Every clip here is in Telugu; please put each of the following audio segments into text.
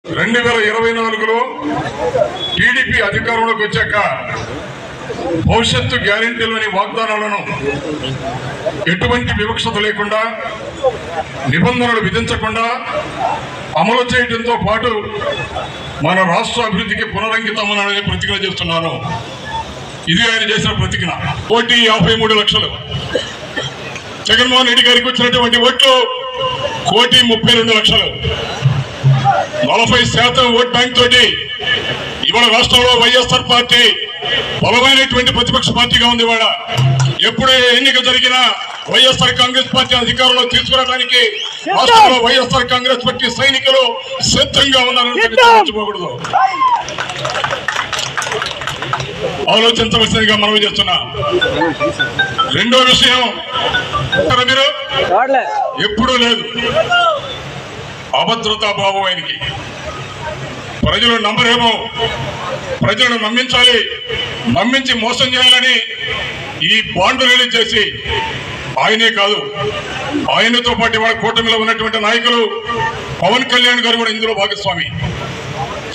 2024లో టీడీపీ అధికారంలోకి వచ్చాక భవిష్యత్తు గ్యారెంటీలోని వాగ్దానాలను ఎటువంటి వివక్షత లేకుండా నిబంధనలు విధించకుండా అమలు చేయడంతో పాటు మన రాష్ట్ర అభివృద్ధికి పునరంకితమని ప్రతిజ్ఞ చేస్తున్నాను. ఇది ఆయన చేసిన ప్రతిజ్ఞ. 153 లక్షలు. జగన్మోహన్ రెడ్డి గారికి వచ్చినటువంటి ఓట్లు 132 లక్షలు. 40% ఓట్ బ్యాంక్ తోటి ఇవాళ రాష్ట్రంలో వైఎస్ఆర్ పార్టీ బలమైనటువంటి ప్రతిపక్ష పార్టీగా ఉంది. ఇవాళ ఎప్పుడే ఎన్నిక జరిగినా వైఎస్ఆర్ కాంగ్రెస్ పార్టీ అధికారంలో తీసుకురావడానికి రాష్ట్రంలో వైఎస్ఆర్ కాంగ్రెస్ పార్టీ సైనికులు సిద్ధంగా ఉన్నారని మర్చిపోకూడదు. ఆలోచించవలసిందిగా మనవి చేస్తున్నా. రెండో విషయం మీరు ఎప్పుడూ లేదు అభద్రతా భావం ఆయనకి. ప్రజలు నమ్మరేమో, ప్రజలను నమ్మించాలి, నమ్మించి మోసం చేయాలని ఈ బాండ్ రిలీజ్ చేసి ఆయనే కాదు ఆయనతో పాటు ఇవాళ కూటమిలో ఉన్నటువంటి నాయకులు పవన్ కళ్యాణ్ గారు కూడా ఇందులో భాగస్వామి.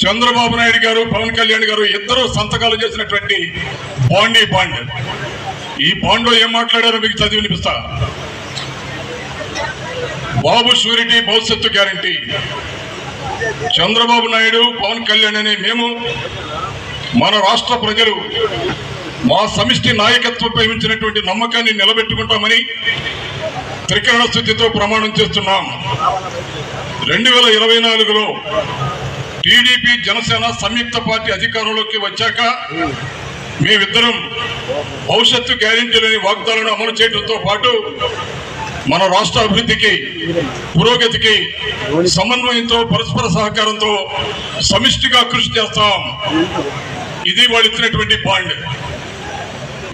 చంద్రబాబు నాయుడు గారు, పవన్ కళ్యాణ్ గారు ఇద్దరు సంతకాలు చేసినటువంటి బాండ్. ఈ బాండ్లో ఏం మాట్లాడారో మీకు చదివి వినిపిస్తా. బాబు షూరిటీ, భవిష్యత్తు గ్యారంటీ. చంద్రబాబు నాయుడు, పవన్ కళ్యాణ్ అనే మేము మన రాష్ట్ర ప్రజలు మా సమిష్టి నాయకత్వంపై ఉంచినటువంటి నమ్మకాన్ని నిలబెట్టుకుంటామని త్రికరణ స్థితితో ప్రమాణం చేస్తున్నాం. 2024లో టీడీపీ జనసేన సంయుక్త పార్టీ అధికారంలోకి వచ్చాక మేమిద్దరం భవిష్యత్తు గ్యారెంటీలోని వాగ్దానాలను అమలు చేయడంతో పాటు మన రాష్ట్ర అభివృద్ధికి, పురోగతికి సమన్వయంతో, పరస్పర సహకారంతో సమిష్టిగా కృషి చేస్తాం. ఇది వాళ్ళు ఇచ్చినటువంటి బాండ్.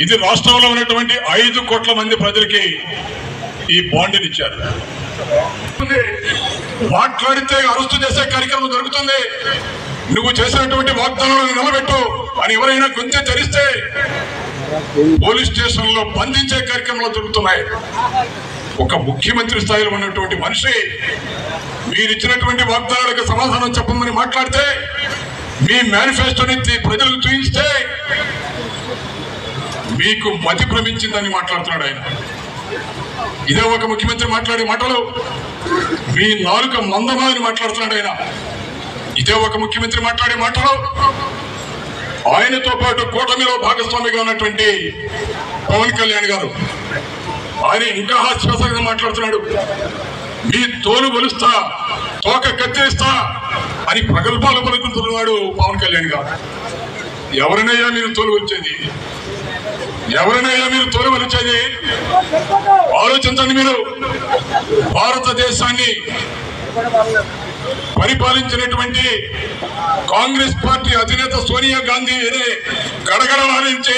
ఇది రాష్ట్రంలో ఉన్నటువంటి 5 కోట్ల మంది ప్రజలకి ఈ బాండ్ని ఇచ్చారు. మాట్లాడితే అరెస్టు చేసే కార్యక్రమం జరుగుతుంది. నువ్వు చేసినటువంటి వాగ్దానాలను నిలబెట్టు అని ఎవరైనా గొంతె తెరిస్తే పోలీస్ స్టేషన్ లో బంధించే కార్యక్రమాలు జరుగుతున్నాయి. ఒక ముఖ్యమంత్రి స్థాయిలో ఉన్నటువంటి మనిషి మీరిచ్చినటువంటి వాగ్దానాలకు సమాధానం చెప్పమని మాట్లాడితే, మీ మేనిఫెస్టోని ప్రజలకు చూపిస్తే మీకు మతి భ్రమించిందని మాట్లాడుతున్నాడు ఆయన. ఇదే ఒక ముఖ్యమంత్రి మాట్లాడే మాటలు. మీ నాలుక మందమా అని మాట్లాడుతున్నాడు ఆయన. ఇదే ఒక ముఖ్యమంత్రి మాట్లాడే మాటలు. ఆయనతో పాటు కూటమిలో భాగస్వామిగా ఉన్నటువంటి పవన్ కళ్యాణ్ గారు, ఆయన ఇంకా హాస్యాస్పదంగా మాట్లాడుతున్నాడు. మీ తోలు బలుస్తా, తోక కత్తిరిస్తా అని ప్రగల్భాలు పలుకుతున్నాడు పవన్ కళ్యాణ్ గారు. ఎవరినయ్యా మీరు తోలు వచ్చేది? ఎవరినయ్యా మీరు తోలు వలిచేది? ఆలోచించండి. మీరు భారతదేశాన్ని పరిపాలించినటువంటి కాంగ్రెస్ పార్టీ అధినేత సోనియా గాంధీ గడగడలాడించి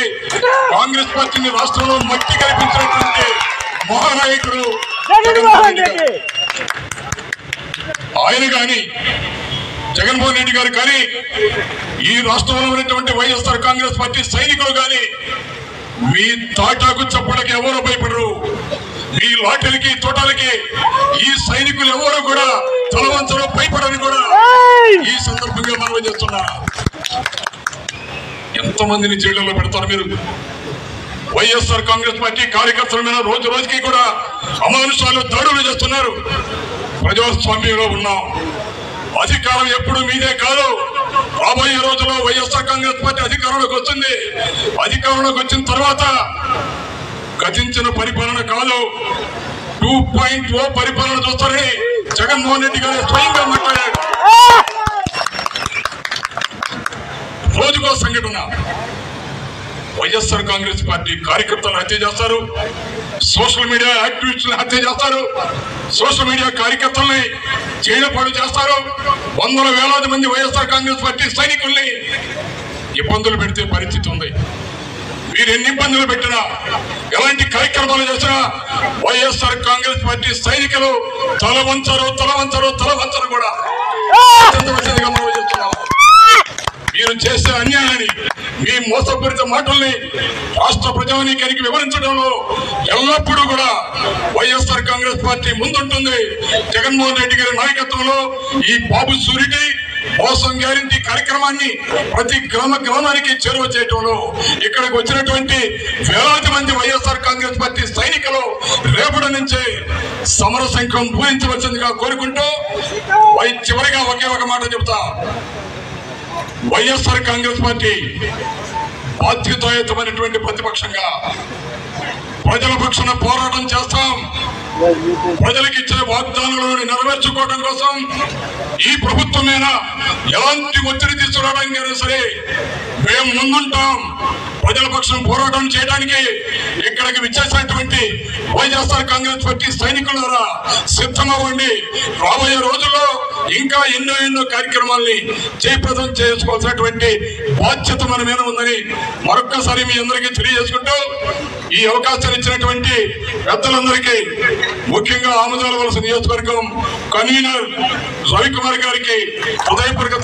కాంగ్రెస్ పార్టీని రాష్ట్రంలో మట్టి కల్పించినటువంటి మహానాయకుడు ఆయన కానీ, జగన్మోహన్ రెడ్డి గారు కానీ, ఈ రాష్ట్రంలో ఉన్నటువంటి వైఎస్ఆర్ కాంగ్రెస్ పార్టీ సైనికులు కానీ మీ తాటాకు చప్పలకి ఎవరు భయపడరు. మీ లాఠీలకి, తోటలకి ఈ సైనికులు ఎవరు కూడా తలవంచడం భయపడని కూడా ఈ సందర్భంగా మనం చేస్తున్నా. ఎంతమందిని జైళ్లలో పెడతారు మీరు? వైఎస్ఆర్ కాంగ్రెస్ పార్టీ కార్యకర్తల మీద రోజు రోజుకి కూడా అమానుషాలు, దాడులు చేస్తున్నారు. ప్రజాస్వామ్యంలో ఉన్నాం. అధికారం ఎప్పుడు మీదే కాదు. రాబోయే రోజుల్లో వైఎస్ఆర్ కాంగ్రెస్ పార్టీ అధికారంలోకి వస్తుంది. అధికారంలోకి వచ్చిన తర్వాత గతించిన పరిపాలన కాదు, 2.0 పరిపాలన చూస్తారని జగన్మోహన్ రెడ్డి గారు స్వయంగా మాట్లాడారు. రోజుకో సంఘటన. వైఎస్ఆర్ కాంగ్రెస్ పార్టీ కార్యకర్తలను హత్య చేస్తారు, సోషల్ మీడియా యాక్టివిస్టులను హత్య చేస్తారు, సోషల్ మీడియా కార్యకర్తల్ని జైలుపాటు చేస్తారు. వందల వేలాది మంది వైఎస్ఆర్ కాంగ్రెస్ పార్టీ సైనికుల్ని ఇబ్బందులు పెడితే పరిస్థితి ఉంది. మీరు ఎన్ని ఇబ్బందులు పెట్టినా, ఎలాంటి కార్యక్రమాలు చేసినా వైఎస్ఆర్ కాంగ్రెస్ పార్టీ సైనికులు తలవంచరు కూడా. మీరు చేసే అన్యాయాన్ని, మీ మోసపూరిత మాటల్ని రాష్ట్ర ప్రజానీకానికి వివరించడంలో ఎల్లప్పుడూ కూడా వైఎస్ఆర్ కాంగ్రెస్ పార్టీ ముందుంటుంది. జగన్మోహన్ రెడ్డి గారి నాయకత్వంలో ఈ బాబు షూరిటీ, కోసం గ్యారంటీ కార్యక్రమాన్ని ప్రతి గ్రామానికి చేరువ చేయడంలో ఇక్కడికి వచ్చినటువంటి వేలాది మంది వైఎస్ఆర్ కాంగ్రెస్ పార్టీ సైనికులు రేపటి నుంచే సమర శంఖం పూరించవలసిందిగా కోరుకుంటూ చివరిగా ఒకే ఒక మాట చెబుతా. వైఎస్ఆర్ కాంగ్రెస్ పార్టీ బాధ్యతాయుతమైనటువంటి ప్రతిపక్షంగా ప్రజల పక్షాన పోరాటం చేస్తాం. ప్రజలకు ఇచ్చిన వాగ్దానాలను నెరవేర్చుకోవడం కోసం ఈ ప్రభుత్వం మీద ఎలాంటి ఒత్తిడి తీసుకురావడానికైనా సరే మేము ముందుంటాం. ప్రజల పక్షం పోరాటం చేయడానికి ఇక్కడికి విచ్చేసినటువంటి వైఎస్ఆర్ కాంగ్రెస్ పార్టీ సైనికులారా సిద్ధమవ్వండి. రాబోయే రోజుల్లో ఇంకా ఎన్నో కార్యక్రమాల్ని జయప్రదం చేసుకోవాల్సినటువంటి బాధ్యత మన మీద ఉందని మరొక్కసారి మీ అందరికీ తెలియజేసుకుంటూ ఈ అవకాశాలు ఇచ్చినటువంటి పెద్దలందరికీ, ముఖ్యంగా ఆమదాల వలస నియోజకవర్గం కన్వీనర్ రవికుమార్ గారికి హృదయపూర్వక